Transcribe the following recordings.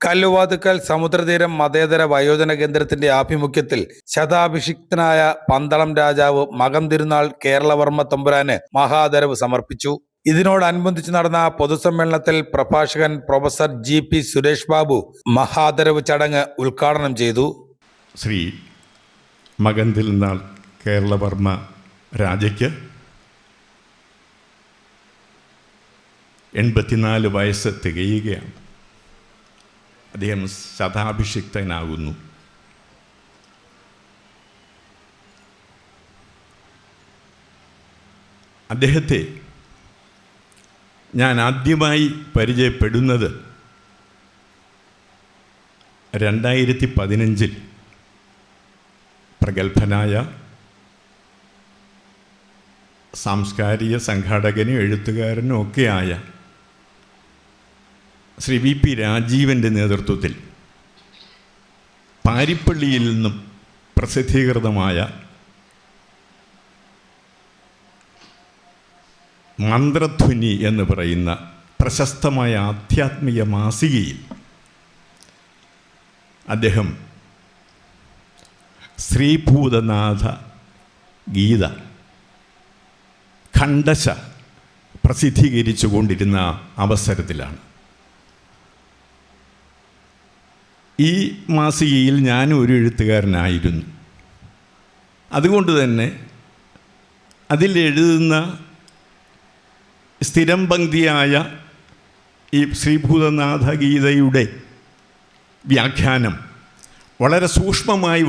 കല്ലുവാതുക്കൽ സമുദ്രതീരം മതേതര വയോജന കേന്ദ്രത്തിന്റെ ആഭിമുഖ്യത്തിൽ ശതാഭിഷിക്തനായ പന്തളം രാജാവ് മകം തിരുനാൾ കേരളവർമ്മ തമ്പുരാന് മഹാദരവ് സമർപ്പിച്ചു. ഇതിനോടനുബന്ധിച്ച് നടന്ന പൊതുസമ്മേളനത്തിൽ പ്രഭാഷകൻ പ്രൊഫസർ GP സുരേഷ് ബാബു മഹാദരവ് ചടങ്ങ് ഉദ്ഘാടനം ചെയ്തു. ശ്രീ മകം തിരുനാൾ കേരളവർമ്മ രാജയ്ക്ക് 84 വയസ്സ് തികയുകയാണ്. അദ്ദേഹം ശതാഭിഷിക്തനാകുന്നു. അദ്ദേഹത്തെ ഞാൻ ആദ്യമായി പരിചയപ്പെടുന്നത് 2015 പ്രഗത്ഭനായ സാംസ്കാരിക സംഘാടകനും എഴുത്തുകാരനും ഒക്കെയായ ശ്രീ VP രാജീവൻ്റെ നേതൃത്വത്തിൽ പാരിപ്പള്ളിയിൽ നിന്നും പ്രസിദ്ധീകൃതമായ മന്ത്രധ്വനി എന്ന് പറയുന്ന പ്രശസ്തമായ ആധ്യാത്മിക മാസികയിൽ അദ്ദേഹം ശ്രീഭൂതനാഥ ഗീത ഖണ്ഡശ പ്രസിദ്ധീകരിച്ചു കൊണ്ടിരുന്ന അവസരത്തിലാണ് ഈ മാസികയിൽ ഞാനും ഒരു എഴുത്തുകാരനായിരുന്നു. അതുകൊണ്ട് തന്നെ അതിലെഴുതുന്ന സ്ഥിരം പങ്ക്തിയായ ഈ ശ്രീഭൂതനാഥ ഗീതയുടെ വ്യാഖ്യാനം വളരെ സൂക്ഷ്മമായി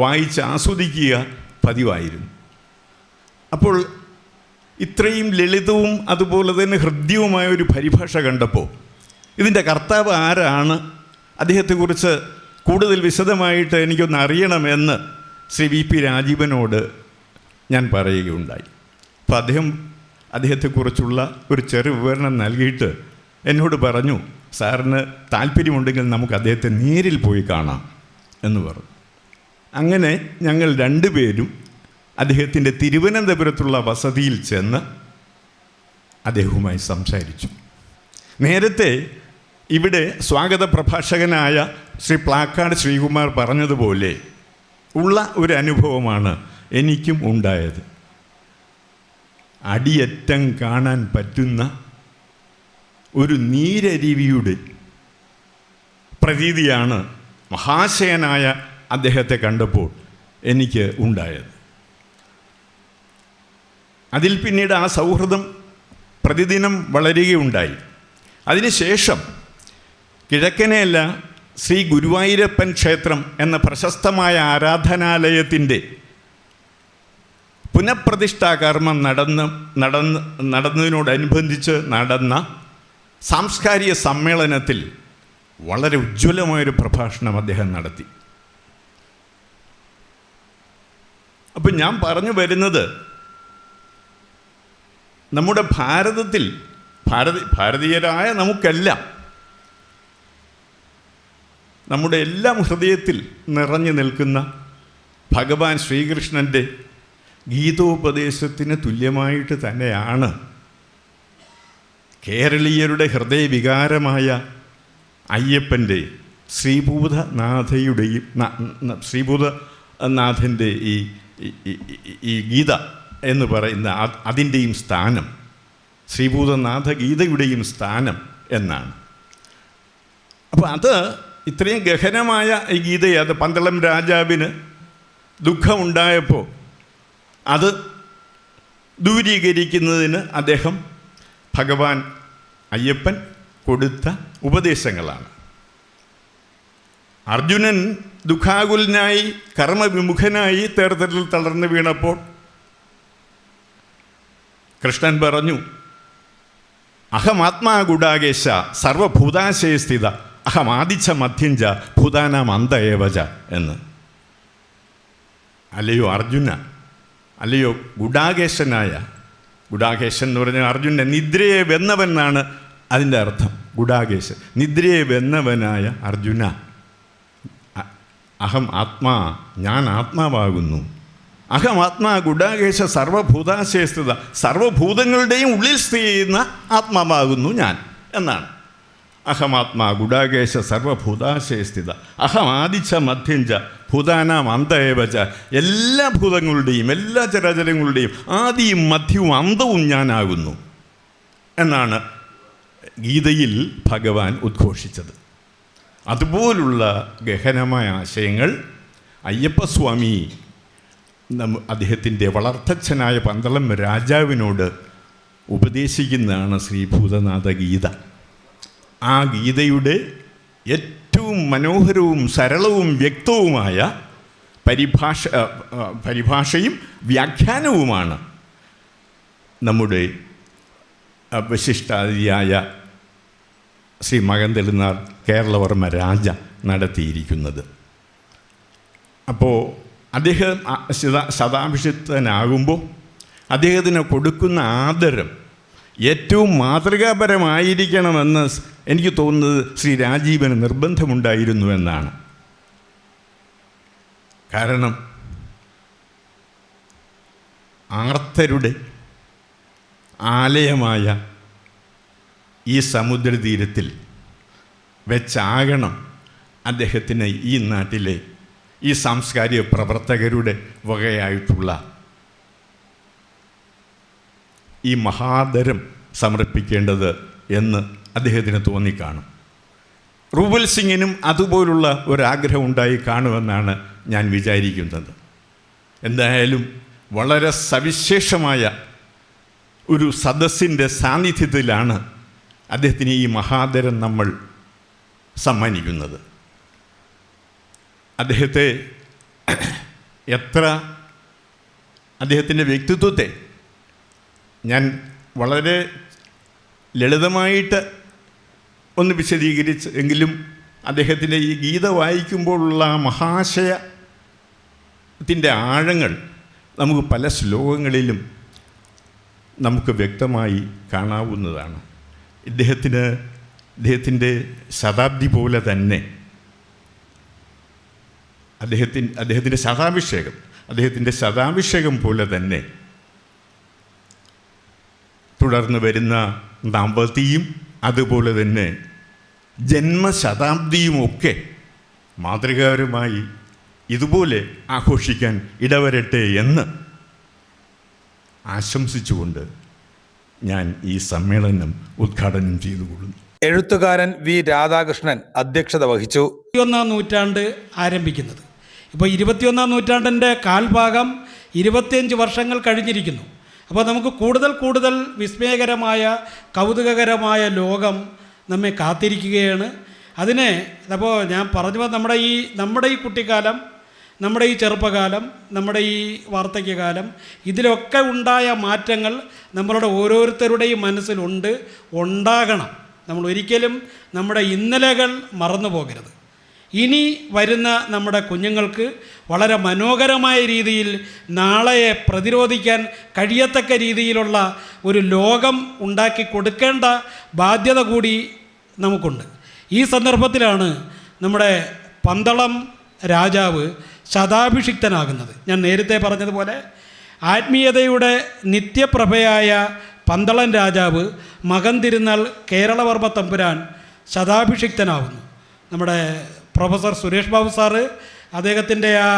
വായിച്ച് ആസ്വദിക്കുക പതിവായിരുന്നു. അപ്പോൾ ഇത്രയും ലളിതവും അതുപോലെ തന്നെ ഹൃദ്യവുമായ ഒരു പരിഭാഷ കണ്ടപ്പോൾ ഇതിൻ്റെ കർത്താവ് ആരാണ്, അദ്ദേഹത്തെക്കുറിച്ച് കൂടുതൽ വിശദമായിട്ട് എനിക്കൊന്ന് അറിയണമെന്ന് ശ്രീ VP രാജീവനോട് ഞാൻ പറയുകയുണ്ടായി. അപ്പോൾ അദ്ദേഹത്തെക്കുറിച്ചുള്ള ഒരു ചെറു വിവരണം നൽകിയിട്ട് എന്നോട് പറഞ്ഞു, സാറിന് താല്പര്യമുണ്ടെങ്കിൽ നമുക്ക് അദ്ദേഹത്തെ നേരിൽ പോയി കാണാം എന്ന് പറഞ്ഞു. അങ്ങനെ ഞങ്ങൾ രണ്ടുപേരും അദ്ദേഹത്തിൻ്റെ തിരുവനന്തപുരത്തുള്ള വസതിയിൽ ചെന്ന് അദ്ദേഹവുമായി സംസാരിച്ചു. നേരത്തെ ഇവിടെ സ്വാഗത പ്രഭാഷകനായ ശ്രീ പ്ലാക്കാട് ശ്രീകുമാർ പറഞ്ഞതുപോലെ ഉള്ള ഒരു അനുഭവമാണ് എനിക്കും ഉണ്ടായത്. അടിയറ്റം കാണാൻ പറ്റുന്ന ഒരു നീരരുവിയുടെ പ്രതീതിയാണ് മഹാശയനായ അദ്ദേഹത്തെ കണ്ടപ്പോൾ എനിക്ക് ഉണ്ടായത്. അതിൽ പിന്നീട് ആ സൗഹൃദം പ്രതിദിനം വളരുകയുണ്ടായി. അതിനുശേഷം കിഴക്കനെയല്ല ശ്രീ ഗുരുവായൂരപ്പൻ ക്ഷേത്രം എന്ന പ്രശസ്തമായ ആരാധനാലയത്തിൻ്റെ പുനഃപ്രതിഷ്ഠാ കർമ്മം നടന്നതിനോടനുബന്ധിച്ച് നടന്ന സാംസ്കാരിക സമ്മേളനത്തിൽ വളരെ ഉജ്ജ്വലമായൊരു പ്രഭാഷണം അദ്ദേഹം നടത്തി. അപ്പം ഞാൻ പറഞ്ഞു വരുന്നത്, നമ്മുടെ ഭാരതത്തിൽ ഭാരതീയരായ നമുക്കെല്ലാം നമ്മുടെ എല്ലാം ഹൃദയത്തിൽ നിറഞ്ഞു നിൽക്കുന്ന ഭഗവാൻ ശ്രീകൃഷ്ണൻ്റെ ഗീതോപദേശത്തിന് തുല്യമായിട്ട് തന്നെയാണ് കേരളീയരുടെ ഹൃദയവികാരമായ അയ്യപ്പൻ്റെ ശ്രീഭൂതനാഥൻ്റെ ഈ ഗീത എന്ന് പറയുന്ന അതിൻ്റെയും സ്ഥാനം, ശ്രീഭൂതനാഥ ഗീതയുടെയും സ്ഥാനം എന്നാണ്. അപ്പോൾ അത് ഇത്രയും ഗഹനമായ ഈ ഗീതയെ, അത് പന്തളം രാജാവിന് ദുഃഖമുണ്ടായപ്പോൾ അത് ദൂരീകരിക്കുന്നതിന് അദ്ദേഹം ഭഗവാൻ അയ്യപ്പൻ കൊടുത്ത ഉപദേശങ്ങളാണ്. അർജുനൻ ദുഃഖാകുലനായി കർമ്മവിമുഖനായി തേർത്തലിൽ തളർന്നു വീണപ്പോൾ കൃഷ്ണൻ പറഞ്ഞു, അഹമാത്മാ ഗുഡാകേശ സർവഭൂതാശയ സ്ഥിത അഹമാദിച്ച മധ്യഞ്ച ഭൂതാനാം അന്ത ഏവച എന്ന്. അല്ലയോ അർജുന, അല്ലയോ ഗുഡാകേശൻ എന്ന് പറഞ്ഞാൽ അർജുനൻ നിദ്രയെ വെന്നവൻ എന്നാണ് അതിൻ്റെ അർത്ഥം. ഗുഡാകേശൻ, നിദ്രയെ വെന്നവനായ അർജുന, അഹം ആത്മാ, ഞാൻ ആത്മാവാകുന്നു. അഹമാത്മാ ഗുഡാകേശ സർവഭൂതാശയസ്ഥിത, സർവഭൂതങ്ങളുടെയും ഉള്ളിൽ സ്ഥിതി ചെയ്യുന്ന ആത്മാവാകുന്നു ഞാൻ എന്നാണ്. അഹമാത്മാ ഗുഡാകേശ സർവഭൂതാശയ സ്ഥിത അഹമാദിച്ച മധ്യഞ്ച ഭൂതാനാം അന്തയേവച. എല്ലാ ഭൂതങ്ങളുടെയും എല്ലാ ചരാചരങ്ങളുടെയും ആദിയും മധ്യവും അന്തവും ഞാനാകുന്നു എന്നാണ് ഗീതയിൽ ഭഗവാൻ ഉദ്ഘോഷിച്ചത്. അതുപോലുള്ള ഗഹനമായ ആശയങ്ങൾ അയ്യപ്പസ്വാമി അദ്ദേഹത്തിൻ്റെ വളർത്തച്ഛനായ പന്തളം രാജാവിനോട് ഉപദേശിക്കുന്നതാണ് ശ്രീഭൂതനാഥ ഗീത. ആ ഗീതയുടെ ഏറ്റവും മനോഹരവും സരളവും വ്യക്തവുമായ പരിഭാഷയും വ്യാഖ്യാനവുമാണ് നമ്മുടെ വിശിഷ്ടാതിഥിയായ ശ്രീ മകൻ കേരളവർമ്മ രാജ നടത്തിയിരിക്കുന്നത്. അപ്പോൾ അദ്ദേഹം ശതാഭിഷിക്തനാകുമ്പോൾ അദ്ദേഹത്തിന് കൊടുക്കുന്ന ആദരം ഏറ്റവും മാതൃകാപരമായിരിക്കണമെന്ന് എനിക്ക് തോന്നുന്നത് ശ്രീ രാജീവന് നിർബന്ധമുണ്ടായിരുന്നു എന്നാണ്. കാരണം ആർത്തരുടെ ആലയമായ ഈ സമുദ്രതീരത്തിൽ വെച്ചാകണം അദ്ദേഹത്തിന് ഈ നാട്ടിലെ ഈ സാംസ്കാരിക പ്രവർത്തകരുടെ വകയായിട്ടുള്ള ഈ മഹാദരം സമർപ്പിക്കേണ്ടത് എന്ന് അദ്ദേഹത്തിന് തോന്നിക്കാണും. റൂബൽ സിംഗിനും അതുപോലുള്ള ഒരാഗ്രഹം ഉണ്ടായി കാണുമെന്നാണ് ഞാൻ വിചാരിക്കുന്നത്. എന്തായാലും വളരെ സവിശേഷമായ ഒരു സദസ്സിൻ്റെ സാന്നിധ്യത്തിലാണ് അദ്ദേഹത്തിന് ഈ മഹാദരം നമ്മൾ സമ്മാനിക്കുന്നത്. അദ്ദേഹത്തിൻ്റെ വ്യക്തിത്വത്തെ ഞാൻ വളരെ ലളിതമായിട്ട് ഒന്ന് വിശദീകരിച്ച് എങ്കിലും അദ്ദേഹത്തിൻ്റെ ഈ ഗീത വായിക്കുമ്പോഴുള്ള മഹാശയത്തിൻ്റെ ആഴങ്ങൾ നമുക്ക് പല ശ്ലോകങ്ങളിലും നമുക്ക് വ്യക്തമായി കാണാവുന്നതാണ്. അദ്ദേഹത്തിൻ്റെ ശതാബ്ദി പോലെ തന്നെ അദ്ദേഹത്തിൻ്റെ ശതാഭിഷേകം പോലെ തന്നെ തുടർന്ന് വരുന്ന നവതിയും അതുപോലെ തന്നെ ജന്മശതാബ്ദിയുമൊക്കെ മാതൃകാപരമായി ഇതുപോലെ ആഘോഷിക്കാൻ ഇടവരട്ടെ എന്ന് ആശംസിച്ചുകൊണ്ട് ഞാൻ ഈ സമ്മേളനം ഉദ്ഘാടനം ചെയ്തുകൊള്ളുന്നു. എഴുത്തുകാരൻ വി രാധാകൃഷ്ണൻ അധ്യക്ഷത വഹിച്ചു. 21-ാം നൂറ്റാണ്ട് ആരംഭിക്കുന്നത് ഇപ്പോൾ 21-ാം നൂറ്റാണ്ടിൻ്റെ കാൽഭാഗം 25 വർഷങ്ങൾ കഴിഞ്ഞിരിക്കുന്നു. അപ്പോൾ നമുക്ക് കൂടുതൽ വിസ്മയകരമായ കൗതുകകരമായ ലോകം നമ്മെ കാത്തിരിക്കുകയാണ്. അതിനെ അപ്പോൾ ഞാൻ പറഞ്ഞു നമ്മുടെ ഈ കുട്ടിക്കാലം, നമ്മുടെ ഈ ചെറുപ്പകാലം, നമ്മുടെ ഈ വാർദ്ധക്യകാലം, ഇതിലൊക്കെ ഉണ്ടായ മാറ്റങ്ങൾ നമ്മളുടെ ഓരോരുത്തരുടെയും മനസ്സിലുണ്ട്, ഉണ്ടാകണം. നമ്മൾ ഒരിക്കലും നമ്മുടെ ഇന്നലകൾ മറന്നു പോകരുത്. ഇനി വരുന്ന നമ്മുടെ കുഞ്ഞുങ്ങൾക്ക് വളരെ മനോഹരമായ രീതിയിൽ നാളെയെ പ്രതിരോധിക്കാൻ കഴിയത്തക്ക രീതിയിലുള്ള ഒരു ലോകം ഉണ്ടാക്കി കൊടുക്കേണ്ട ബാധ്യത കൂടി നമുക്കുണ്ട്. ഈ സന്ദർഭത്തിലാണ് നമ്മുടെ പന്തളം രാജാവ് ശതാഭിഷിക്തനാകുന്നത്. ഞാൻ നേരത്തെ പറഞ്ഞതുപോലെ ആത്മീയതയുടെ നിത്യപ്രഭയായ പന്തളം രാജാവ് മകൻ തിരുനാൾ കേരളവർമ്മ തമ്പുരാൻ ശതാഭിഷിക്തനാവുന്നു. നമ്മുടെ പ്രൊഫസർ സുരേഷ് ബാബു സാറ് അദ്ദേഹത്തിൻ്റെ ആ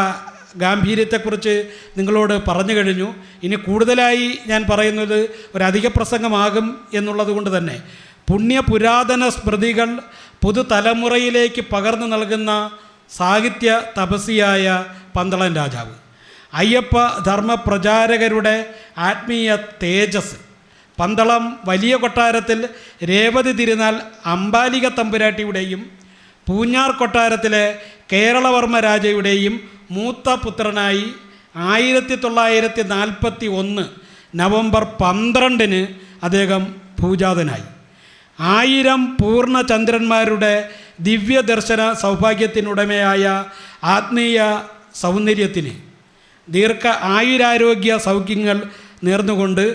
ഗാംഭീര്യത്തെക്കുറിച്ച് നിങ്ങളോട് പറഞ്ഞു കഴിഞ്ഞു. ഇനി കൂടുതലായി ഞാൻ പറയുന്നത് ഒരധിക പ്രസംഗമാകും എന്നുള്ളത് കൊണ്ട് തന്നെ പുണ്യപുരാതന സ്മൃതികൾ പുതുതലമുറയിലേക്ക് പകർന്നു നൽകുന്ന സാഹിത്യ തപസ്വിയായ പന്തളം രാജാവ്, അയ്യപ്പ ധർമ്മ പ്രചാരകരുടെ ആത്മീയ തേജസ്, പന്തളം വലിയ കൊട്ടാരത്തിൽ രേവതി തിരുനാൾ അംബാലിക തമ്പുരാട്ടിയുടെയും പൂഞ്ഞാർ കൊട്ടാരത്തിലെ കേരളവർമ്മ രാജയുടെയും മൂത്ത പുത്രനായി 1941 നവംബർ 12 അദ്ദേഹം ഭൂജാതനായി. 1000 പൂർണ്ണചന്ദ്രന്മാരുടെ ദിവ്യദർശന സൗഭാഗ്യത്തിനുടമയായ ആത്മീയ സൗന്ദര്യത്തിന് ആയുരാരോഗ്യ സൗഖ്യങ്ങൾ നേർന്നുകൊണ്ട്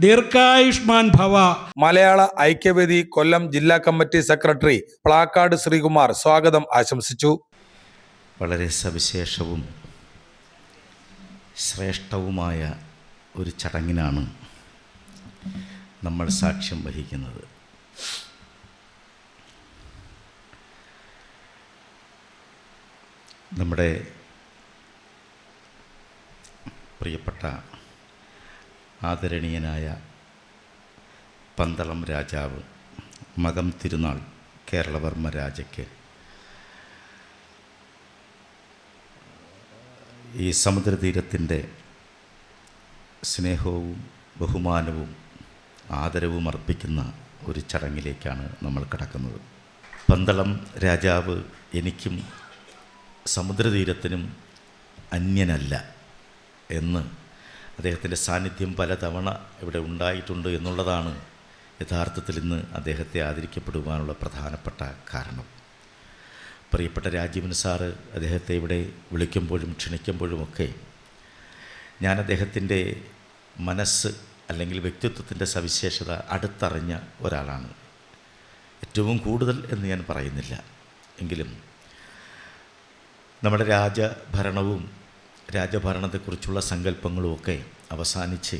ദീർഘായുഷ്മാൻ ഭവ. മലയാള ഐക്യവേദി കൊല്ലം ജില്ലാ കമ്മിറ്റി സെക്രട്ടറി പ്ലാക്കാട് ശ്രീകുമാർ സ്വാഗതം ആശംസിച്ചു. വളരെ സവിശേഷവും ശ്രേഷ്ഠവുമായ ഒരു ചടങ്ങിനാണ് നമ്മൾ സാക്ഷ്യം വഹിക്കുന്നത്. നമ്മുടെ പ്രിയപ്പെട്ട ആദരണീയനായ പന്തളം രാജാവ് മകം തിരുനാൾ കേരളവർമ്മ രാജയ്ക്ക് ഈ സമുദ്രതീരത്തിൻ്റെ സ്നേഹവും ബഹുമാനവും ആദരവും അർപ്പിക്കുന്ന ഒരു ചടങ്ങിലേക്കാണ് നമ്മൾ കടക്കുന്നത്. പന്തളം രാജാവ് എനിക്കും സമുദ്രതീരത്തിനും അന്യനല്ല എന്ന് അദ്ദേഹത്തിൻ്റെ സാന്നിധ്യം പലതവണ ഇവിടെ ഉണ്ടായിട്ടുണ്ട് എന്നുള്ളതാണ് യഥാർത്ഥത്തിൽ ഇന്ന് അദ്ദേഹത്തെ ആദരിക്കപ്പെടുവാനുള്ള പ്രധാനപ്പെട്ട കാരണം. പ്രിയപ്പെട്ട രാജീവൻ സാറ് അദ്ദേഹത്തെ ഇവിടെ വിളിക്കുമ്പോഴും ക്ഷണിക്കുമ്പോഴുമൊക്കെ ഞാൻ അദ്ദേഹത്തിൻ്റെ മനസ്സ് അല്ലെങ്കിൽ വ്യക്തിത്വത്തിൻ്റെ സവിശേഷത അടുത്തറിഞ്ഞ ഒരാളാണ്. ഏറ്റവും കൂടുതൽ എന്ന് ഞാൻ പറയുന്നില്ല, എങ്കിലും നമ്മുടെ രാജഭരണത്തെക്കുറിച്ചുള്ള സങ്കല്പങ്ങളുമൊക്കെ അവസാനിച്ച്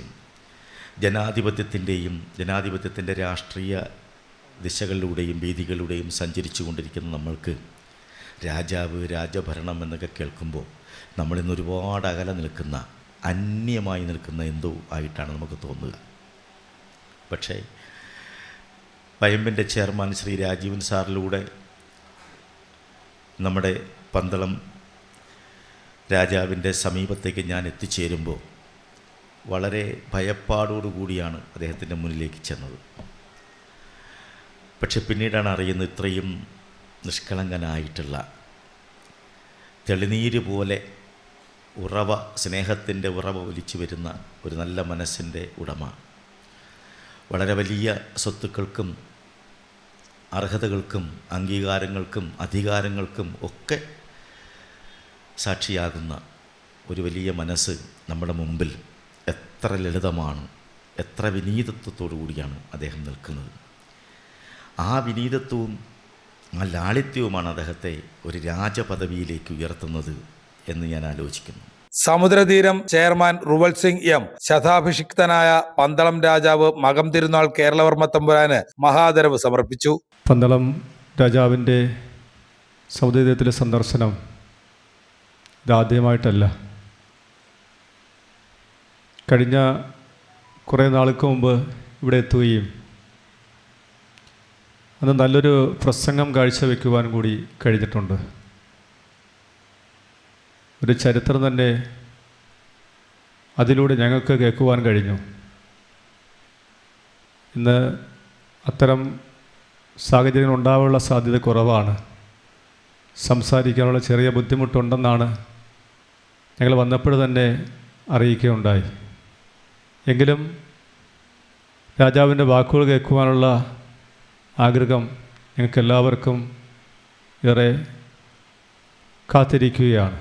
ജനാധിപത്യത്തിൻ്റെ രാഷ്ട്രീയ ദിശകളിലൂടെയും രീതികളിലൂടെയും സഞ്ചരിച്ചു കൊണ്ടിരിക്കുന്ന നമ്മൾക്ക് രാജഭരണം എന്നൊക്കെ കേൾക്കുമ്പോൾ നമ്മളിന്ന് ഒരുപാട് അന്യമായി നിൽക്കുന്ന എന്തോ ആയിട്ടാണ് നമുക്ക് തോന്നുക. പക്ഷേ വയമ്പിൻ്റെ ചെയർമാൻ ശ്രീ രാജീവൻ സാറിലൂടെ നമ്മുടെ പന്തളം രാജാവിൻ്റെ സമീപത്തേക്ക് ഞാൻ എത്തിച്ചേരുമ്പോൾ വളരെ ഭയപ്പാടോടുകൂടിയാണ് അദ്ദേഹത്തിൻ്റെ മുന്നിലേക്ക് ചെന്നത്. പക്ഷെ പിന്നീടാണ് അറിയുന്നത് ഇത്രയും നിഷ്കളങ്കനായിട്ടുള്ള തെളിനീര് പോലെ സ്നേഹത്തിൻ്റെ ഉറവ ഒലിച്ചു വരുന്ന ഒരു നല്ല മനസ്സിൻ്റെ ഉടമ, വളരെ വലിയ സ്വത്തുക്കൾക്കും അർഹതകൾക്കും അംഗീകാരങ്ങൾക്കും അധികാരങ്ങൾക്കും ഒക്കെ സാക്ഷിയാകുന്ന ഒരു വലിയ മനസ്സ് നമ്മുടെ മുമ്പിൽ എത്ര ലളിതമാണ്, എത്ര വിനീതത്വത്തോടു കൂടിയാണ് അദ്ദേഹം നിൽക്കുന്നത്. ആ വിനീതത്വവും ആ ലാളിത്യവുമാണ് അദ്ദേഹത്തെ ഒരു രാജപദവിയിലേക്ക് ഉയർത്തുന്നത് എന്ന് ഞാൻ ആലോചിക്കുന്നു. സമുദ്രതീരം ചെയർമാൻ റുവൽ സിംഗ് എം ശതാഭിഷിക്തനായ പന്തളം രാജാവ് മകം തിരുനാൾ കേരളവർമ്മ തമ്പുരാന് മഹാദരവ് സമർപ്പിച്ചു. പന്തളം രാജാവിൻ്റെ സമുദ്രതീരത്തിലെ സന്ദർശനം ഇതാദ്യമായിട്ടല്ല. കഴിഞ്ഞ കുറേ നാൾക്ക് മുമ്പ് ഇവിടെ എത്തുകയും അന്ന് നല്ലൊരു പ്രസംഗം കാഴ്ചവെക്കുവാൻ കൂടി കഴിഞ്ഞിട്ടുണ്ട്. ഒരു ചരിത്രം തന്നെ അതിലൂടെ ഞങ്ങൾക്ക് കേൾക്കുവാൻ കഴിഞ്ഞു. ഇന്ന് അത്തരം സാഹചര്യങ്ങൾ ഉണ്ടാവാനുള്ള സാധ്യത കുറവാണ്. സംസാരിക്കാനുള്ള ചെറിയ ബുദ്ധിമുട്ടുണ്ടെന്നാണ് ഞങ്ങൾ വന്നപ്പോൾ തന്നെ അറിയിക്കുകയുണ്ടായി. എങ്കിലും രാജാവിൻ്റെ വാക്കുകൾ കേൾക്കുവാനുള്ള ആഗ്രഹം ഞങ്ങൾക്കെല്ലാവർക്കും ഏറെ കാത്തിരിക്കുകയാണ്.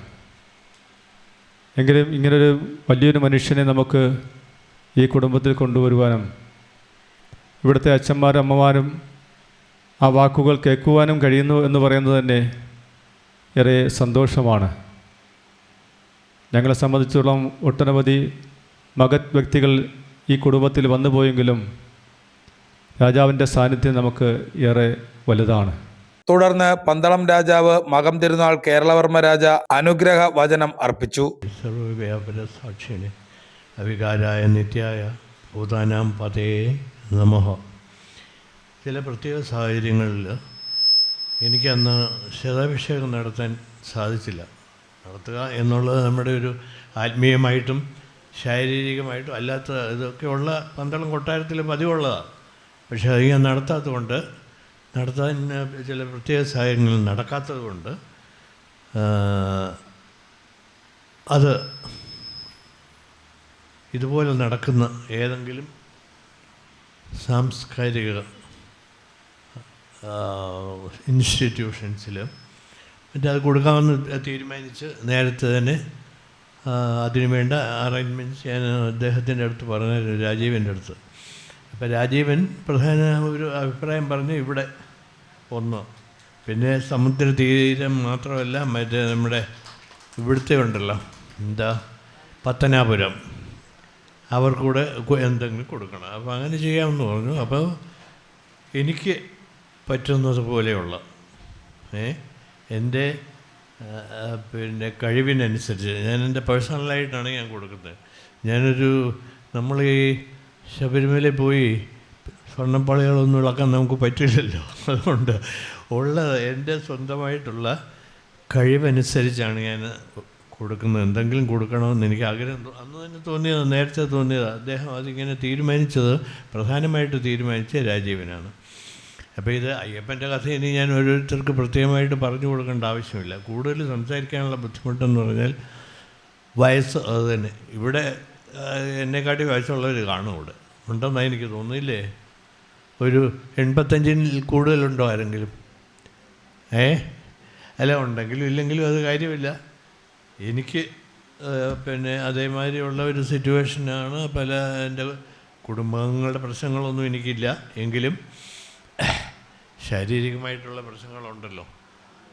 എങ്കിലും ഇങ്ങനൊരു വലിയൊരു മനുഷ്യനെ നമുക്ക് ഈ കുടുംബത്തിൽ കൊണ്ടുവരുവാനും ഇവിടുത്തെ അച്ഛന്മാരും അമ്മമാരും ആ വാക്കുകൾ കേൾക്കുവാനും കഴിയുന്നു എന്ന് പറയുന്നത് തന്നെ ഏറെ സന്തോഷമാണ്. ഞങ്ങളെ സംബന്ധിച്ചിടത്തോളം ഒട്ടനവധി മഹത് വ്യക്തികൾ ഈ കുടുംബത്തിൽ വന്നു പോയെങ്കിലും രാജാവിൻ്റെ സാന്നിധ്യം നമുക്ക് ഏറെ വലുതാണ്. തുടർന്ന് പന്തളം രാജാവ് മകം തിരുനാൾ കേരളവർമ്മ രാജ അനുഗ്രഹ വചനം അർപ്പിച്ചു. സർവ്വവ്യാപന സാക്ഷിണി അവികാരായ നിത്യായ ഭൂതാനാം പതേ നമഃ. ചില പ്രത്യേക സാഹചര്യങ്ങളിൽ എനിക്കന്ന് ശതാഭിഷേകം നടത്താൻ സാധിച്ചില്ല. നടത്തുക എന്നുള്ളത് നമ്മുടെ ഒരു ആത്മീയമായിട്ടും ശാരീരികമായിട്ടും അല്ലാത്ത ഇതൊക്കെയുള്ള പന്തളം കൊട്ടാരത്തിൽ പതിവുള്ളതാണ്. പക്ഷേ അത് ഞാൻ നടത്താത്തതുകൊണ്ട് നടത്താൻ ചില പ്രത്യേക സാഹചര്യങ്ങളിൽ നടക്കാത്തത് കൊണ്ട് അത് ഇതുപോലെ നടക്കുന്ന ഏതെങ്കിലും സാംസ്കാരിക ഇൻസ്റ്റിറ്റ്യൂഷൻസിൽ അത് കൊടുക്കാമെന്ന് തീരുമാനിച്ച് നേരത്തെ തന്നെ അതിനുവേണ്ട അറേഞ്ച്മെൻറ്റ്സ് ഞാൻ അദ്ദേഹത്തിൻ്റെ അടുത്ത് പറഞ്ഞു, രാജീവൻ്റെ അടുത്ത്. അപ്പോൾ രാജീവൻ പ്രധാന ഒരു അഭിപ്രായം പറഞ്ഞു, ഇവിടെ ഒന്ന്, പിന്നെ സമുദ്രതീരം മാത്രമല്ല മറ്റേ നമ്മുടെ ഇവിടുത്തെ ഉണ്ടല്ലോ പത്തനാപുരം, അവർക്കൂടെ എന്തെങ്കിലും കൊടുക്കണം. അപ്പോൾ അങ്ങനെ ചെയ്യാമെന്ന് പറഞ്ഞു. അപ്പോൾ എനിക്ക് പറ്റുന്നത് പോലെയുള്ള എൻ്റെ പിന്നെ കഴിവിനനുസരിച്ച് ഞാൻ എൻ്റെ പേഴ്സണലായിട്ടാണ് ഞാൻ കൊടുക്കുന്നത്. നമ്മൾ ഈ ശബരിമലയിൽ പോയി സ്വർണ്ണപ്പാളികളൊന്നും ഇളക്കാൻ നമുക്ക് പറ്റില്ലല്ലോ. അതുകൊണ്ട് എൻ്റെ സ്വന്തമായിട്ടുള്ള കഴിവനുസരിച്ചാണ് ഞാൻ കൊടുക്കുന്നത്. എന്തെങ്കിലും കൊടുക്കണമെന്ന് എനിക്ക് ആഗ്രഹം അന്ന് തന്നെ തോന്നിയത്, നേരത്തെ തോന്നിയത്. അദ്ദേഹം അതിങ്ങനെ പ്രധാനമായിട്ട് തീരുമാനിച്ച രാജീവനാണ്. അപ്പോൾ ഇത് അയ്യപ്പൻ്റെ കഥ ഇനി ഞാൻ ഓരോരുത്തർക്ക് പ്രത്യേകമായിട്ട് പറഞ്ഞു കൊടുക്കേണ്ട ആവശ്യമില്ല. കൂടുതൽ സംസാരിക്കാനുള്ള ബുദ്ധിമുട്ടെന്ന് പറഞ്ഞാൽ വയസ്സ് അത് തന്നെ. ഇവിടെ എന്നെക്കാട്ടി വയസ്സുള്ളവർ കാണും ഇവിടെ ഉണ്ടെന്നാണ് എനിക്ക് തോന്നുന്നില്ലേ? ഒരു 85-ൽ കൂടുതലുണ്ടോ ആരെങ്കിലും? അല്ല, ഉണ്ടെങ്കിലും ഇല്ലെങ്കിലും അത് കാര്യമില്ല. എനിക്ക് പിന്നെ അതേമാതിരിയുള്ള ഒരു സിറ്റുവേഷനാണ്. എൻ്റെ കുടുംബങ്ങളുടെ പ്രശ്നങ്ങളൊന്നും എനിക്കില്ല, എങ്കിലും ശാരീരികമായിട്ടുള്ള പ്രശ്നങ്ങളുണ്ടല്ലോ.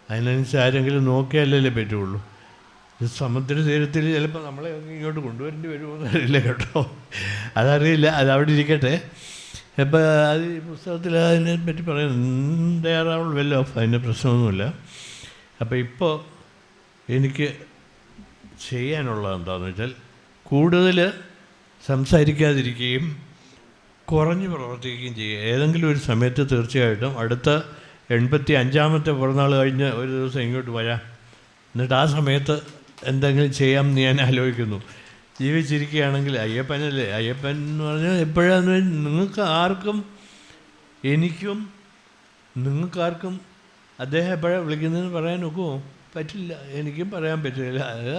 അതിനനുസരിച്ച് ആരെങ്കിലും നോക്കിയാലല്ലേ പറ്റുള്ളൂ. ഇത് സമുദ്ര തീരത്തിൽ ചിലപ്പോൾ നമ്മളെ ഇങ്ങോട്ട് കൊണ്ടുവരേണ്ടി വരുമോയെന്ന് അറിയില്ല കേട്ടോ, അതറിയില്ല. അതവിടെ ഇരിക്കട്ടെ. അപ്പോൾ അത് ഈ പുസ്തകത്തിൽ അതിനെ പറ്റി പറയുന്നത് തയ്യാറാവുള്ളൂ, അതിൻ്റെ പ്രശ്നമൊന്നുമില്ല. അപ്പോൾ ഇപ്പോൾ എനിക്ക് ചെയ്യാനുള്ളത് എന്താണെന്ന് വെച്ചാൽ കൂടുതൽ സംസാരിക്കാതിരിക്കുകയും കുറഞ്ഞ് പ്രവർത്തിക്കുകയും ചെയ്യുക. ഏതെങ്കിലും ഒരു സമയത്ത് തീർച്ചയായിട്ടും അടുത്ത 85ാമത്തെ പിറന്നാൾ കഴിഞ്ഞ് ഒരു ദിവസം ഇങ്ങോട്ട് വരാം. എന്നിട്ട് ആ സമയത്ത് എന്തെങ്കിലും ചെയ്യാം എന്ന് ഞാൻ ആലോചിക്കുന്നു. ജീവിച്ചിരിക്കുകയാണെങ്കിൽ അയ്യപ്പനല്ലേ, അയ്യപ്പൻ എന്ന് പറഞ്ഞാൽ എപ്പോഴാന്ന് നിങ്ങൾക്ക് ആർക്കും, എനിക്കും നിങ്ങൾക്കാർക്കും അദ്ദേഹം എപ്പോഴാണ് വിളിക്കുന്നതെന്ന് പറയാൻ ഒക്കുമോ? പറ്റില്ല, എനിക്കും പറയാൻ പറ്റില്ല. അത്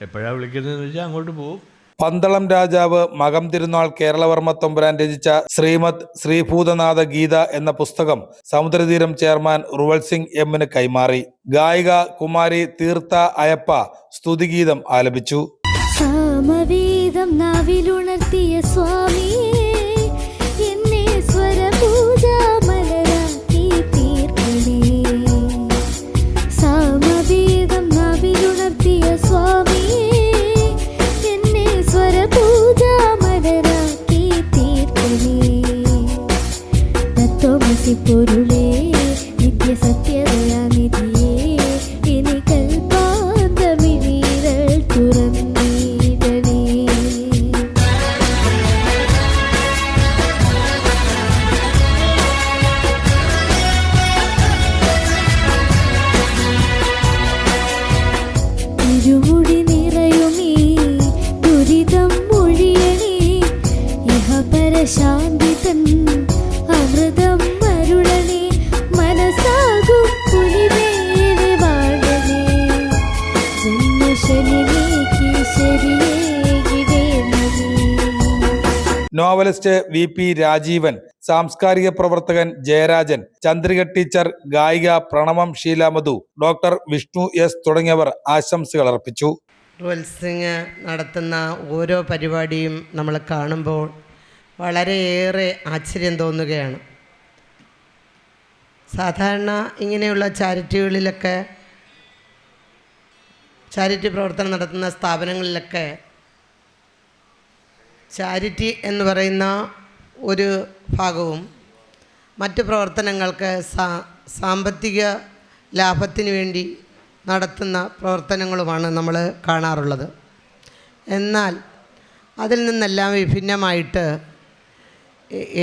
എപ്പോഴാണ് വിളിക്കുന്നതെന്ന് വെച്ചാൽ അങ്ങോട്ട് പോകും. പന്തളം രാജാവ് മകം തിരുനാൾ കേരളവർമ്മ തമ്പുരാൻ രചിച്ച ശ്രീമദ് ശ്രീഭൂതനാഥ ഗീത എന്ന പുസ്തകം സമുദ്രതീരം ചെയർമാൻ റുവൽ സിംഗ് എമ്മിന് കൈമാറി. ഗായിക കുമാരി തീർത്ത അയപ്പ സ്തുതിഗീതം ആലപിച്ചു. സാമവേദം നാവിലുണർത്തിയ സ്വാമിയേ, എന്നെ സ്വരപൂജാമലരാക്കി തീർക്കണേ. സാമവേദം നാവിലുണർത്തിയ സ്വാമിയേ, എന്നെ സ്വരപൂജാമലരാക്കി തീർക്കണേ. തത്വമസി പൊരുളേ, നിത്യസത്യദയാനിധിയേ, ഇനി കൽപ്പാന്തമിഴീരൾ തുറന്നു ഇരുമുടി നിറയുമീ ദുരിതം മൊഴിയണേ. ഇഹപരശാന്തി തൻ അമൃതം അരുളണേ. മനസ്സാകും പുലിമേലെ വാഴണേ. ജന്മശനി നീക്കി ശരിയേകിടേണമേ. നോവലിസ്റ്റ് VP രാജീവൻ, സാംസ്കാരിക പ്രവർത്തകൻ ജയരാജൻ, ചന്ദ്രിക ടീച്ചർ, ഗായിക പ്രണവം ഷീല മധു, ഡോക്ടർ വിഷ്ണു S തുടങ്ങിയവർ ആശംസകൾ അർപ്പിച്ചു. റുവൽ സിംഗ് നടത്തുന്ന ഓരോ പരിപാടിയും നമ്മൾ കാണുമ്പോൾ വളരെയേറെ ആശ്ചര്യം തോന്നുകയാണ്. സാധാരണ ഇങ്ങനെയുള്ള ചാരിറ്റികളിലൊക്കെ, ചാരിറ്റി പ്രവർത്തനം നടത്തുന്ന സ്ഥാപനങ്ങളിലൊക്കെ ചാരിറ്റി എന്ന് പറയുന്ന ഒരു ഭാഗവും മറ്റ് പ്രവർത്തനങ്ങൾക്ക് സാമ്പത്തിക ലാഭത്തിന് വേണ്ടി നടത്തുന്ന പ്രവർത്തനങ്ങളുമാണ് നമ്മൾ കാണാറുള്ളത്. എന്നാൽ അതിൽ നിന്നെല്ലാം വിഭിന്നമായിട്ട്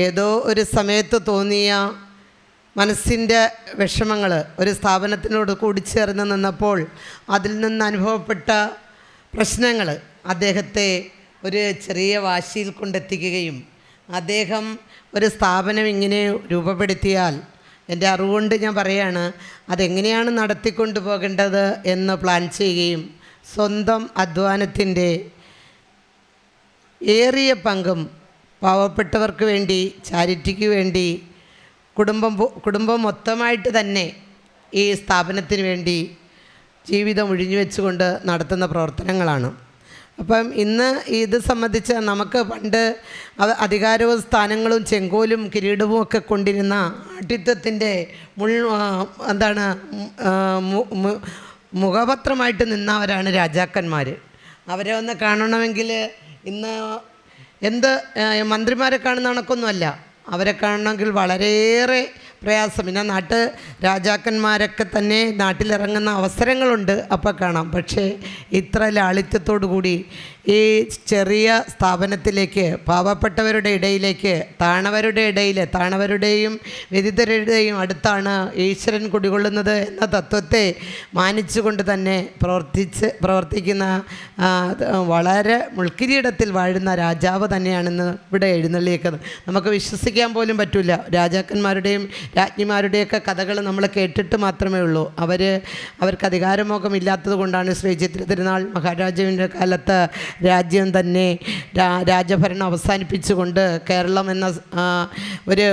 ഏതോ ഒരു സമയത്ത് തോന്നിയ മനസ്സിൻ്റെ വിഷമങ്ങൾ ഒരു സ്ഥാപനത്തിനോട് കൂടിച്ചേർന്ന് നിന്നപ്പോൾ അതിൽ നിന്ന് അനുഭവപ്പെട്ട പ്രശ്നങ്ങൾ അദ്ദേഹത്തെ ഒരു ചെറിയ വാശിയിൽ കൊണ്ടെത്തിക്കുകയും അദ്ദേഹം ഒരു സ്ഥാപനം ഇങ്ങനെ രൂപപ്പെടുത്തിയാൽ, എൻ്റെ അറിവുകൊണ്ട് ഞാൻ പറയുകയാണ്, അതെങ്ങനെയാണ് നടത്തിക്കൊണ്ടു പോകേണ്ടത് എന്ന് പ്ലാൻ ചെയ്യുകയും സ്വന്തം അധ്വാനത്തിൻ്റെ ഏറിയ പങ്കും പാവപ്പെട്ടവർക്ക് വേണ്ടി, ചാരിറ്റിക്ക് വേണ്ടി, കുടുംബം മൊത്തമായിട്ട് തന്നെ ഈ സ്ഥാപനത്തിന് വേണ്ടി ജീവിതം ഒഴിഞ്ഞു വെച്ചുകൊണ്ട് നടത്തുന്ന പ്രവർത്തനങ്ങളാണ്. അപ്പം ഇന്ന് ഇത് സംബന്ധിച്ച് നമുക്ക് പണ്ട് അധികാരവും സ്ഥാനങ്ങളും ചെങ്കോലും കിരീടവും ഒക്കെ കൊണ്ടിരുന്ന ആഠിത്വത്തിൻ്റെ മുഖപത്രമായിട്ട് നിന്നവരാണ് രാജാക്കന്മാർ. അവരെ ഒന്ന് കാണണമെങ്കിൽ ഇന്ന് മന്ത്രിമാരെ കാണുന്ന കണക്കൊന്നുമല്ല. അവരെ കാണണമെങ്കിൽ വളരെയേറെ പ്രയാസം. പിന്നെ രാജാക്കന്മാരൊക്കെ തന്നെ നാട്ടിലിറങ്ങുന്ന അവസരങ്ങളുണ്ട്, അപ്പോൾ കാണാം. പക്ഷേ ഇത്ര ലാളിത്യത്തോടു കൂടി ഈ ചെറിയ സ്ഥാപനത്തിലേക്ക്, പാവപ്പെട്ടവരുടെ ഇടയിലേക്ക്, താണവരുടെയും വ്യതിതരുടെയും അടുത്താണ് ഈശ്വരൻ കുടികൊള്ളുന്നത് എന്ന തത്വത്തെ മാനിച്ചുകൊണ്ട് തന്നെ പ്രവർത്തിക്കുന്ന വളരെ മുൾക്കിരീടത്തിൽ വാഴുന്ന രാജാവ് തന്നെയാണെന്ന് ഇവിടെ എഴുന്നള്ളിയേക്കുന്നത്. നമുക്ക് വിശ്വസിക്കാൻ പോലും പറ്റില്ല. രാജാക്കന്മാരുടെയും രാജ്ഞിമാരുടെയൊക്കെ കഥകൾ നമ്മൾ കേട്ടിട്ട് മാത്രമേ ഉള്ളൂ. അവർക്ക് അധികാരമോഹം ഇല്ലാത്തത് കൊണ്ടാണ് ശ്രീ ചിത്ര തിരുനാൾ മഹാരാജാവിൻ്റെ കാലത്ത് രാജ്യം തന്നെ രാജഭരണം അവസാനിപ്പിച്ചുകൊണ്ട് കേരളം എന്ന ഒരു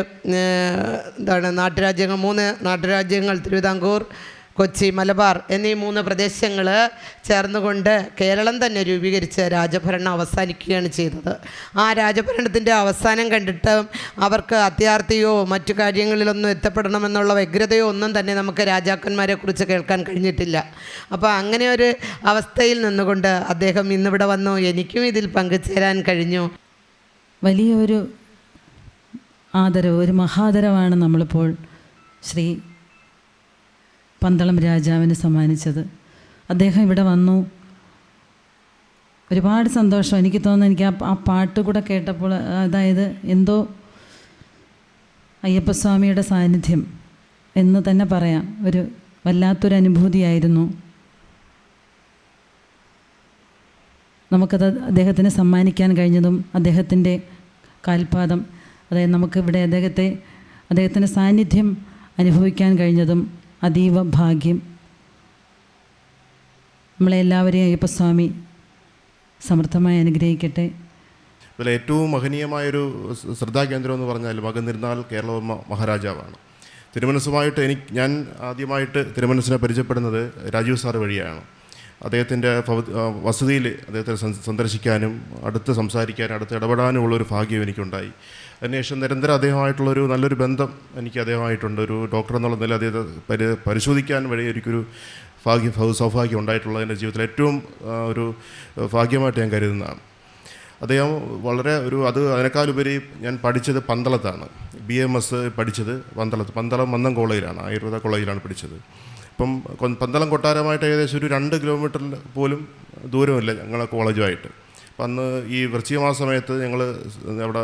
നാട്ടുരാജ്യങ്ങൾ, 3 നാട്ടുരാജ്യങ്ങൾ, തിരുവിതാംകൂർ, കൊച്ചി, മലബാർ എന്നീ 3 പ്രദേശങ്ങൾ ചേർന്നുകൊണ്ട് കേരളം തന്നെ രൂപീകരിച്ച് രാജഭരണം അവസാനിക്കുകയാണ് ചെയ്തത്. ആ രാജഭരണത്തിൻ്റെ അവസാനം കണ്ടിട്ട് അവർക്ക് അത്യാർത്തിയോ മറ്റു കാര്യങ്ങളിലൊന്നും എത്തപ്പെടണമെന്നുള്ള വ്യഗ്രതയോ ഒന്നും തന്നെ നമുക്ക് രാജാക്കന്മാരെ കുറിച്ച് കേൾക്കാൻ കഴിഞ്ഞിട്ടില്ല. അപ്പോൾ അങ്ങനെ ഒരു അവസ്ഥയിൽ നിന്നുകൊണ്ട് അദ്ദേഹം ഇന്നിവിടെ വന്നു. എനിക്കും ഇതിൽ പങ്കുചേരാൻ കഴിഞ്ഞു. വലിയൊരു ആദരവ്, ഒരു മഹാദരവാണ് നമ്മളിപ്പോൾ ശ്രീ പന്തളം രാജാവിന് സമ്മാനിച്ചത്. അദ്ദേഹം ഇവിടെ വന്നു. ഒരുപാട് സന്തോഷം. എനിക്ക് തോന്നുന്നു, എനിക്ക് ആ പാട്ട് കൂടെ കേട്ടപ്പോൾ, അതായത് എന്തോ അയ്യപ്പസ്വാമിയുടെ സാന്നിധ്യം എന്ന് തന്നെ പറയാം. ഒരു വല്ലാത്തൊരു അനുഭൂതിയായിരുന്നു. നമുക്കത് അദ്ദേഹത്തിന് സമ്മാനിക്കാൻ കഴിഞ്ഞതും അദ്ദേഹത്തിൻ്റെ കാൽപാദം, അതായത് നമുക്കിവിടെ അദ്ദേഹത്തിൻ്റെ സാന്നിധ്യം അനുഭവിക്കാൻ കഴിഞ്ഞതും അതീവ ഭാഗ്യം. നമ്മളെല്ലാവരെയും അയ്യപ്പസ്വാമി സമൃദ്ധമായി അനുഗ്രഹിക്കട്ടെ. ഇതിൽ ഏറ്റവും മഹനീയമായൊരു ശ്രദ്ധാകേന്ദ്രം എന്ന് പറഞ്ഞാൽ മകൻ തിരുനാൾ കേരളവർമ്മ മഹാരാജാവാണ്. തിരുമനസ്സുമായിട്ട് ഞാൻ ആദ്യമായിട്ട് തിരുമനസ്സിനെ പരിചയപ്പെടുന്നത് രാജീവ് സാർ വഴിയാണ്. അദ്ദേഹത്തിൻ്റെ വസതിയിൽ അദ്ദേഹത്തെ സന്ദർശിക്കാനും അടുത്ത് സംസാരിക്കാനും അടുത്ത് ഇടപെടാനുമുള്ളൊരു ഭാഗ്യം എനിക്കുണ്ടായി. അതിനുശേഷം നിരന്തരം അദ്ദേഹമായിട്ടുള്ളൊരു നല്ലൊരു ബന്ധം എനിക്ക് അദ്ദേഹമായിട്ടുണ്ട്. ഒരു ഡോക്ടർ എന്നുള്ള നില അദ്ദേഹത്തെ പരിശോധിക്കാൻ വഴി എനിക്കൊരു സൗഭാഗ്യം ഉണ്ടായിട്ടുള്ളത് എൻ്റെ ജീവിതത്തിൽ ഏറ്റവും ഒരു ഭാഗ്യമായിട്ട് ഞാൻ കരുതുന്നതാണ്. അദ്ദേഹം വളരെ അതിനേക്കാളുപരി ഞാൻ പഠിച്ചത് പന്തളത്താണ്. BMS പഠിച്ചത് പന്തളം മന്നം കോളേജിലാണ്, ആയുർവേദ കോളേജിലാണ് പഠിച്ചത്. ഇപ്പം പന്തളം കൊട്ടാരമായിട്ട് ഏകദേശം ഒരു 2 കിലോമീറ്ററിൽ പോലും ദൂരമില്ല ഞങ്ങളെ കോളേജുമായിട്ട്. അപ്പം അന്ന് ഈ വൃശ്ചികമാസ സമയത്ത് ഞങ്ങൾ അവിടെ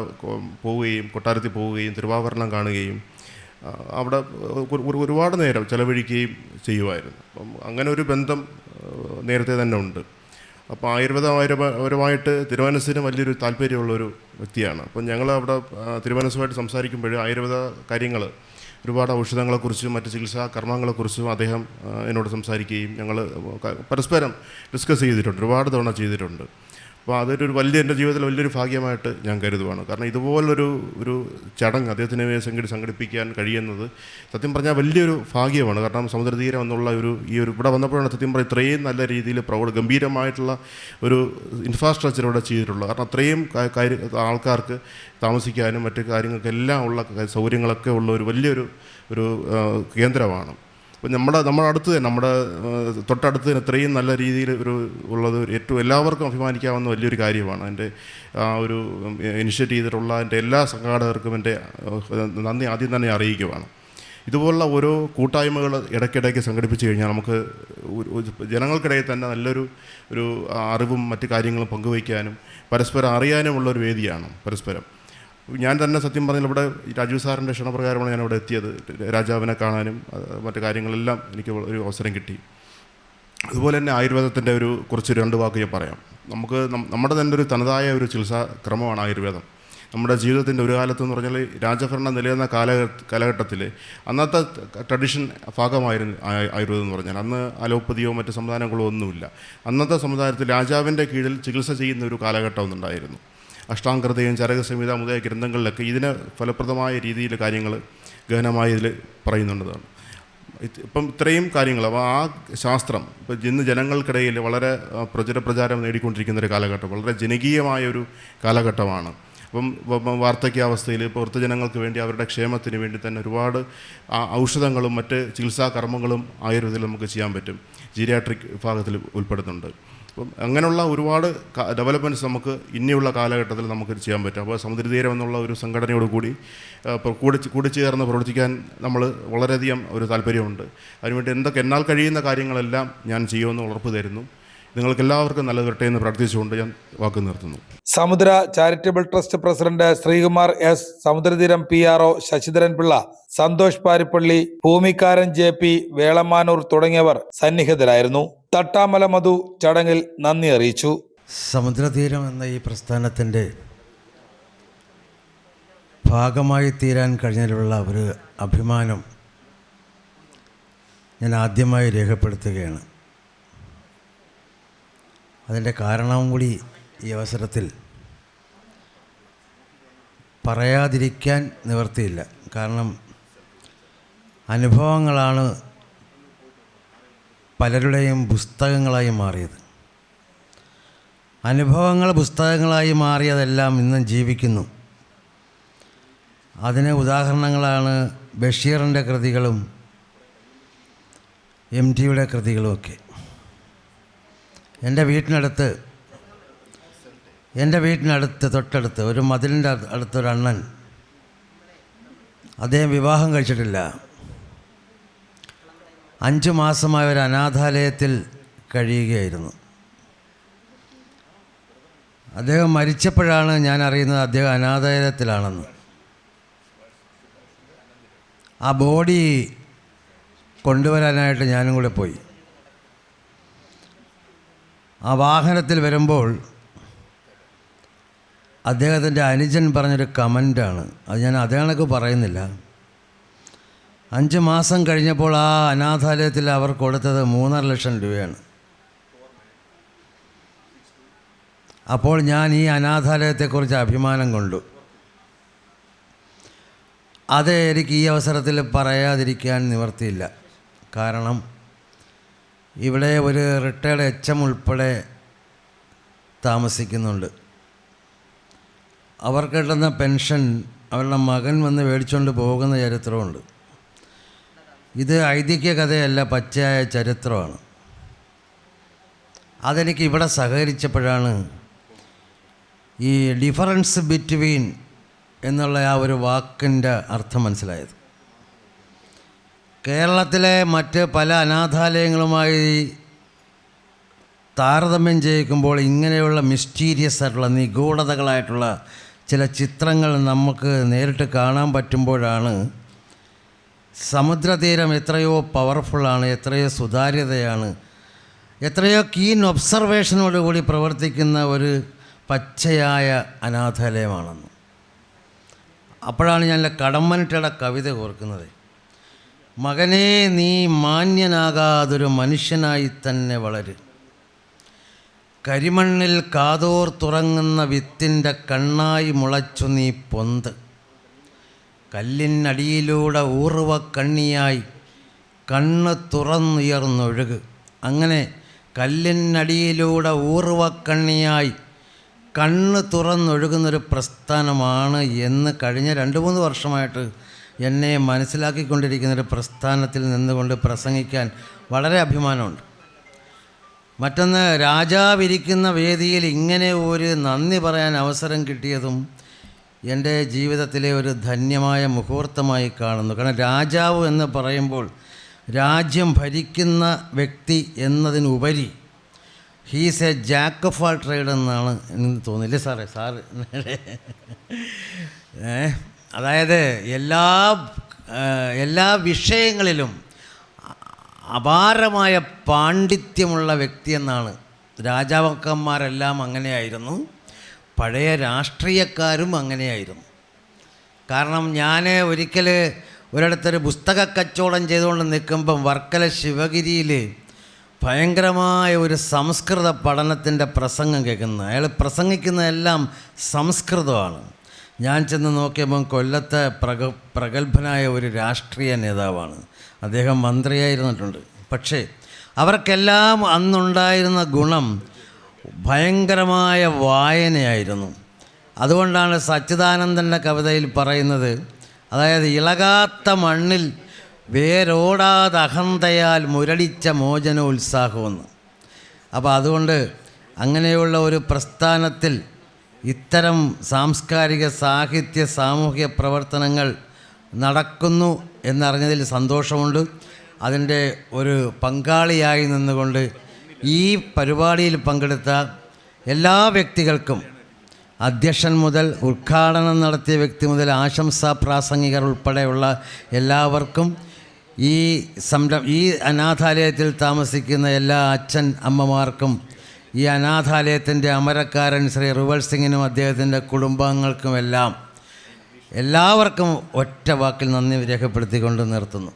പോവുകയും കൊട്ടാരത്തിൽ പോവുകയും തിരുവാഭരണം കാണുകയും അവിടെ ഒരുപാട് നേരം ചെലവഴിക്കുകയും ചെയ്യുമായിരുന്നു. അപ്പം അങ്ങനെ ഒരു ബന്ധം നേരത്തെ തന്നെ ഉണ്ട്. അപ്പോൾ ആയുർവേദപരമായിട്ട് തിരുമനസ്സിന് വലിയൊരു താല്പര്യമുള്ളൊരു വ്യക്തിയാണ്. അപ്പം ഞങ്ങൾ അവിടെ തിരുമനസ്സുമായിട്ട് സംസാരിക്കുമ്പോൾ ആയുർവേദ കാര്യങ്ങൾ, ഒരുപാട് ഔഷധങ്ങളെക്കുറിച്ചും മറ്റ് ചികിത്സാ കർമ്മങ്ങളെക്കുറിച്ചും അദ്ദേഹം എന്നോട് സംസാരിക്കുകയും ഞങ്ങൾ പരസ്പരം ഡിസ്കസ് ചെയ്തിട്ടുണ്ട്, ഒരുപാട് തവണ ചെയ്തിട്ടുണ്ട്. അപ്പോൾ അതൊരു എൻ്റെ ജീവിതത്തിൽ വലിയൊരു ഭാഗ്യമായിട്ട് ഞാൻ കരുതുവാണ്. കാരണം ഇതുപോലൊരു ചടങ്ങ് അദ്ദേഹത്തിന് സംഘടിപ്പിക്കാൻ കഴിയുന്നത് സത്യം പറഞ്ഞാൽ വലിയൊരു ഭാഗ്യമാണ്. കാരണം സമുദ്രതീരം എന്നുള്ള ഇവിടെ വന്നപ്പോഴാണ് സത്യം പറഞ്ഞാൽ ഇത്രയും നല്ല രീതിയിൽ ഗംഭീരമായിട്ടുള്ള ഒരു ഇൻഫ്രാസ്ട്രക്ചർ ഇവിടെ ചെയ്തിട്ടുള്ളത്. കാരണം അത്രയും ആൾക്കാർക്ക് താമസിക്കാനും മറ്റു കാര്യങ്ങൾക്കെല്ലാം ഉള്ള സൗകര്യങ്ങളൊക്കെ ഉള്ള ഒരു വലിയൊരു കേന്ദ്രമാണ്. അപ്പോൾ നമ്മുടെ അടുത്ത് തന്നെ, നമ്മുടെ തൊട്ടടുത്ത് തന്നെ ഇത്രയും നല്ല രീതിയിൽ ഉള്ളത് ഏറ്റവും എല്ലാവർക്കും അഭിമാനിക്കാവുന്ന വലിയൊരു കാര്യമാണ്. എൻ്റെ ഒരു ഇനിഷ്യേറ്റ് ചെയ്തിട്ടുള്ള എൻ്റെ എല്ലാ സംഘാടകർക്കും എൻ്റെ നന്ദി ആദ്യം തന്നെ അറിയിക്കുവാണ്. ഇതുപോലുള്ള ഓരോ കൂട്ടായ്മകൾ ഇടയ്ക്കിടയ്ക്ക് സംഘടിപ്പിച്ച് കഴിഞ്ഞാൽ നമുക്ക് ജനങ്ങൾക്കിടയിൽ തന്നെ നല്ലൊരു അറിവും മറ്റു കാര്യങ്ങളും പങ്കുവയ്ക്കാനും പരസ്പരം അറിയാനുമുള്ളൊരു വേദിയാണ് പരസ്പരം. ഞാൻ തന്നെ സത്യം പറഞ്ഞാൽ ഇവിടെ രാജീവ് സാറിൻ്റെ ക്ഷണപ്രകാരമാണ് ഞാൻ ഇവിടെ എത്തിയത്. രാജാവിനെ കാണാനും മറ്റു കാര്യങ്ങളെല്ലാം എനിക്ക് ഒരു അവസരം കിട്ടി. അതുപോലെ തന്നെ ആയുർവേദത്തിൻ്റെ കുറച്ച് 2 വാക്ക് ഞാൻ പറയാം. നമ്മുടെ തന്നെ ഒരു തനതായ ഒരു ചികിത്സാ ക്രമമാണ് ആയുർവേദം. നമ്മുടെ ജീവിതത്തിൻ്റെ ഒരു കാലത്തെന്ന് പറഞ്ഞാൽ രാജഭരണം നിലനിന്ന കാലഘട്ടത്തിൽ അന്നത്തെ ട്രഡീഷൻ ഭാഗമായിരുന്നു ആയുർവേദം എന്ന് പറഞ്ഞാൽ. അന്ന് അലോപ്പതിയോ മറ്റ് സംവിധാനങ്ങളോ ഒന്നുമില്ല. അന്നത്തെ സമുദായത്തിൽ രാജാവിൻ്റെ കീഴിൽ ചികിത്സ ചെയ്യുന്ന ഒരു കാലഘട്ടം ഒന്നുണ്ടായിരുന്നു. അഷ്ടാംഗൃതയും ചരകസംഹിത മുതലായ ഗ്രന്ഥങ്ങളിലൊക്കെ ഇതിന് ഫലപ്രദമായ രീതിയിൽ കാര്യങ്ങൾ ഗഹനമായി ഇതിൽ പറയുന്നുള്ളതാണ്. ഇപ്പം ഇത്രയും കാര്യങ്ങൾ, അപ്പോൾ ആ ശാസ്ത്രം ഇപ്പം ഇന്ന് ജനങ്ങൾക്കിടയിൽ വളരെ പ്രചാരം നേടിക്കൊണ്ടിരിക്കുന്ന ഒരു കാലഘട്ടം, വളരെ ജനകീയമായൊരു കാലഘട്ടമാണ്. അപ്പം വാർദ്ധക്യാവസ്ഥയിൽ ഇപ്പോൾ വൃദ്ധജനങ്ങൾക്ക് വേണ്ടി അവരുടെ ക്ഷേമത്തിന് വേണ്ടി തന്നെ ഒരുപാട് ഔഷധങ്ങളും മറ്റ് ചികിത്സാ കർമ്മങ്ങളും ആയുർവേദത്തിൽ നമുക്ക് ചെയ്യാൻ പറ്റും. ജീരിയാട്രിക് വിഭാഗത്തിൽ ഉൾപ്പെടുന്നുണ്ട്. അപ്പം അങ്ങനെയുള്ള ഒരുപാട് ഡെവലപ്മെൻറ്റ്സ് നമുക്ക് ഇനിയുള്ള കാലഘട്ടത്തിൽ നമുക്ക് ചെയ്യാൻ പറ്റും. അപ്പോൾ സമുദ്രതീരം എന്നുള്ള ഒരു സംഘടനയോട് കൂടി കൂടിച്ചേർന്ന് പ്രവർത്തിക്കാൻ നമ്മൾ വളരെയധികം ഒരു താല്പര്യമുണ്ട്. അതിനുവേണ്ടി എന്നാൽ കഴിയുന്ന കാര്യങ്ങളെല്ലാം ഞാൻ ചെയ്യുമെന്ന് ഉറപ്പ് തരുന്നു. നിങ്ങൾക്കെല്ലാവർക്കും നല്ലത് വരട്ടെ എന്ന് പ്രാർത്ഥിച്ചുകൊണ്ട് ഞാൻ വാക്ക് നിർത്തുന്നു. Samudra charitable trust president Sreekumar S, Samudratheeram PRO Sasidharan Pillai, Santhosh Parippally, Bhoomikkaran JP, Velamanoor തുടങ്ങിയവർ സന്നിഹിതരായിരുന്നു. തട്ടാമല മധു ചടങ്ങിൽ നന്ദി അറിയിച്ചു. സമുദ്രതീരം എന്ന ഈ പ്രസ്ഥാനത്തിൻ്റെ ഭാഗമായി തീരാൻ കഴിഞ്ഞതിലുള്ള ഒരു അഭിമാനം ഞാൻ ആദ്യമായി രേഖപ്പെടുത്തുകയാണ്. അതിൻ്റെ കാരണവും കൂടി ഈ അവസരത്തിൽ പറയാതിരിക്കാൻ നിവർത്തിയില്ല. കാരണം അനുഭവങ്ങളാണ് പലരുടെയും പുസ്തകങ്ങളായി മാറിയത്. അനുഭവങ്ങൾ പുസ്തകങ്ങളായി മാറിയതെല്ലാം ഇന്നും ജീവിക്കുന്നു. അതിന് ഉദാഹരണങ്ങളാണ് ബഷീറിൻ്റെ കൃതികളും MTയുടെ കൃതികളുമൊക്കെ. എൻ്റെ വീട്ടിനടുത്ത് തൊട്ടടുത്ത് ഒരു മതിലിൻ്റെ അടുത്തൊരു അണ്ണൻ, അദ്ദേഹം വിവാഹം കഴിച്ചിട്ടില്ല. 5 മാസമായ ഒരു അനാഥാലയത്തിൽ കഴിയുകയായിരുന്നു. അദ്ദേഹം മരിച്ചപ്പോഴാണ് ഞാൻ അറിയുന്നത് അദ്ദേഹം അനാഥാലയത്തിലാണെന്ന്. ആ ബോഡി കൊണ്ടുവരാനായിട്ട് ഞാനും കൂടെ പോയി. ആ വാഹനത്തിൽ വരുമ്പോൾ അദ്ദേഹത്തിൻ്റെ അനുജൻ പറഞ്ഞൊരു കമൻ്റാണ്, അത് ഞാൻ അതേ കണക്ക് പറയുന്നില്ല. 5 മാസം കഴിഞ്ഞപ്പോൾ ആ അനാഥാലയത്തിൽ അവർ കൊടുത്തത് 3.5 ലക്ഷം രൂപയാണ്. അപ്പോൾ ഞാൻ ഈ അനാഥാലയത്തെക്കുറിച്ച് അഭിമാനം കൊണ്ടു. അത് എനിക്ക് ഈ അവസരത്തിൽ പറയാതിരിക്കാൻ നിവർത്തിയില്ല. കാരണം ഇവിടെ ഒരു റിട്ടയർഡ് HM ഉൾപ്പെടെ താമസിക്കുന്നുണ്ട്. അവർക്ക് കിട്ടുന്ന പെൻഷൻ അവരുടെ മകൻ വന്ന് മേടിച്ചുകൊണ്ട് പോകുന്ന ചരിത്രമുണ്ട്. ഇത് ഐതിഹ്യ കഥയല്ല, പച്ചയായ ചരിത്രമാണ്. അതെനിക്ക് ഇവിടെ സഹകരിച്ചപ്പോഴാണ് ഈ ഡിഫറൻസ് ബിറ്റ്വീൻ എന്നുള്ള ആ ഒരു വാക്കിൻ്റെ അർത്ഥം മനസ്സിലായത്. കേരളത്തിലെ മറ്റ് പല അനാഥാലയങ്ങളുമായി താരതമ്യം ചെയ്യിക്കുമ്പോൾ ഇങ്ങനെയുള്ള മിസ്റ്റീരിയസ് ആയിട്ടുള്ള നിഗൂഢതകളായിട്ടുള്ള ചില ചിത്രങ്ങൾ നമുക്ക് നേരിട്ട് കാണാൻ പറ്റുമ്പോഴാണ് സമുദ്രതീരം എത്രയോ പവർഫുള്ളാണ്, എത്രയോ സുതാര്യതയാണ്, എത്രയോ കീൻ ഒബ്സർവേഷനോടുകൂടി പ്രവർത്തിക്കുന്ന ഒരു പച്ചയായ അനാഥാലയമാണെന്ന്. അപ്പോഴാണ് ഞാൻ കടമ്മനിട്ടയുടെ കവിത ഓർക്കുന്നത്. മകനേ, നീ മാന്യനാകാതൊരു മനുഷ്യനായി തന്നെ വളരും. കരിമണ്ണിൽ കാതോർത്തുറങ്ങുന്ന വിത്തിൻ്റെ കണ്ണായി മുളച്ചു നീ പൊന്ത്. കല്ലിനടിയിലൂടെ ഊർവക്കണ്ണിയായി കണ്ണ് തുറന്നുയർന്നൊഴുക്. അങ്ങനെ കല്ലിനടിയിലൂടെ ഊർവക്കണ്ണിയായി കണ്ണ് തുറന്നൊഴുകുന്നൊരു പ്രസ്ഥാനമാണ് എന്ന് കഴിഞ്ഞ 2-3 വർഷമായിട്ട് എന്നെ മനസ്സിലാക്കിക്കൊണ്ടിരിക്കുന്നൊരു പ്രസ്ഥാനത്തിൽ നിന്നുകൊണ്ട് പ്രസംഗിക്കാൻ വളരെ അഭിമാനമുണ്ട്. മറ്റൊന്ന്, രാജാവിരിക്കുന്ന വേദിയിൽ ഇങ്ങനെ ഒരു നന്ദി പറയാൻ അവസരം കിട്ടിയതും എൻ്റെ ജീവിതത്തിലെ ഒരു ധന്യമായ മുഹൂർത്തമായി കാണുന്നു. കാരണം രാജാവ് എന്ന് പറയുമ്പോൾ രാജ്യം ഭരിക്കുന്ന വ്യക്തി എന്നതിനുപരി he's a jack of all trade എന്നാണ് എനിക്ക് തോന്നില്ലേ സാറ് അതായത് എല്ലാ വിഷയങ്ങളിലും അപാരമായ പാണ്ഡിത്യമുള്ള വ്യക്തിയെന്നാണ്. രാജാക്കന്മാരെല്ലാം അങ്ങനെയായിരുന്നു, പഴയ രാഷ്ട്രീയക്കാരും അങ്ങനെയായിരുന്നു. കാരണം ഞാൻ ഒരിക്കൽ ഒരിടത്തൊരു പുസ്തക കച്ചവടം ചെയ്തുകൊണ്ട് നിൽക്കുമ്പം വർക്കല ശിവഗിരിയിൽ ഭയങ്കരമായ ഒരു സംസ്കൃത പഠനത്തിൻ്റെ പ്രസംഗം കേൾക്കുന്നത്. അയാൾ പ്രസംഗിക്കുന്നതെല്ലാം സംസ്കൃതമാണ്. ഞാൻ ചെന്ന് നോക്കിയപ്പം കൊല്ലത്തെ പ്രഗത്ഭനായ ഒരു രാഷ്ട്രീയ നേതാവാണ്. അദ്ദേഹം മന്ത്രിയായിരുന്നിട്ടുണ്ട്. പക്ഷേ അവർക്കെല്ലാം അന്നുണ്ടായിരുന്ന ഗുണം ഭയങ്കരമായ വായനയായിരുന്നു. അതുകൊണ്ടാണ് സച്ചിദാനന്ദൻ്റെ കവിതയിൽ പറയുന്നത്, അതായത് ഇളകാത്ത മണ്ണിൽ വേരോടാതെ അഹന്തയാൽ മുരടിച്ച മോചനോത്സാഹമെന്ന്. അപ്പോൾ അതുകൊണ്ട് അങ്ങനെയുള്ള ഒരു പ്രസ്ഥാനത്തിൽ ഇത്തരം സാംസ്കാരിക സാഹിത്യ സാമൂഹിക പ്രവർത്തനങ്ങൾ നടക്കുന്നു എന്നറിഞ്ഞതിൽ സന്തോഷമുണ്ട്. അതിൻ്റെ ഒരു പങ്കാളിയായി നിന്നുകൊണ്ട് ഈ പരിപാടിയിൽ പങ്കെടുത്ത എല്ലാ വ്യക്തികൾക്കും, അധ്യക്ഷൻ മുതൽ ഉദ്ഘാടനം നടത്തിയ വ്യക്തി മുതൽ ആശംസാ പ്രാസംഗികർ ഉൾപ്പെടെയുള്ള എല്ലാവർക്കും, ഈ അനാഥാലയത്തിൽ താമസിക്കുന്ന എല്ലാ അച്ഛൻ അമ്മമാർക്കും, ഈ അനാഥാലയത്തിൻ്റെ അമരക്കാരൻ ശ്രീ റുവൽ സിംഗിനും അദ്ദേഹത്തിൻ്റെ കുടുംബാംഗങ്ങൾക്കുമെല്ലാം എല്ലാവർക്കും ഒറ്റ വാക്കിൽ നന്ദി രേഖപ്പെടുത്തിക്കൊണ്ട് നിർത്തുന്നു.